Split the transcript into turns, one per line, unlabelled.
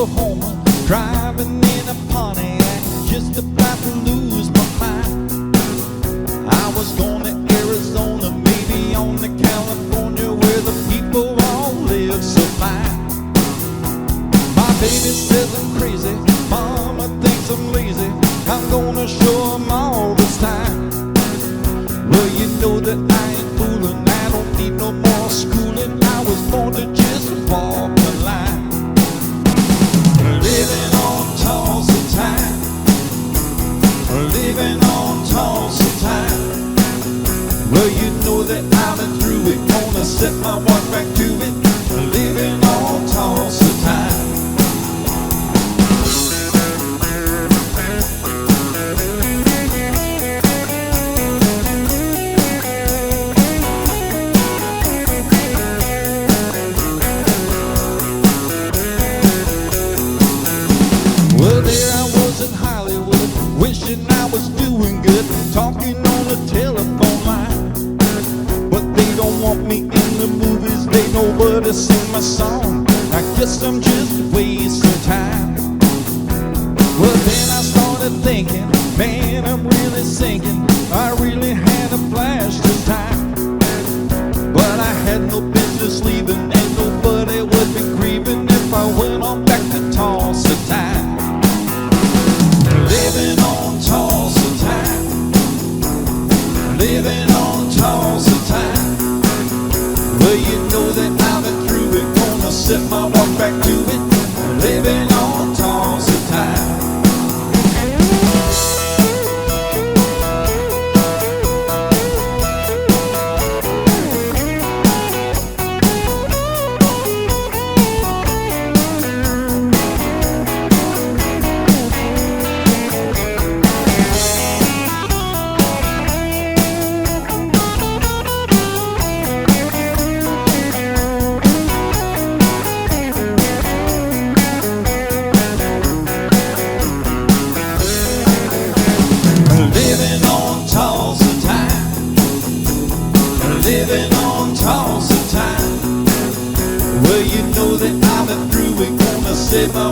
Oklahoma, driving in a Pontiac, just about to lose my mind. I was going to Arizona, maybe on to California, where the people all live so fine. My baby says I'm crazy, mama thinks I'm lazy, I'm gonna show 'em all this time. Well, you know that I ain't fooling, I don't need no more schooling, I was born to just walk the line. Living on Tulsa time, living on Tulsa time. Well, you know that I've been through it, gonna set my walk back to it. Living on Tulsa time. Well, there I was in Hollywood, wishing I was doing good, talking on the telephone line. But they don't want me in the movies, they nobody sing my song. I guess I'm just wasting time. Well, then I started thinking, man, I'm really sinking. I really had a blast this time. But I had no business leaving, and nobody would be grieving if I went on back to Tulsa time. Living on Tulsa time, living on Tulsa time. Well, you know that I've been through it, gonna set my walk back to it. Living on Tulsa time. Living on Tulsa time, living on Tulsa time. Well, you know that I've been through it, gonna save my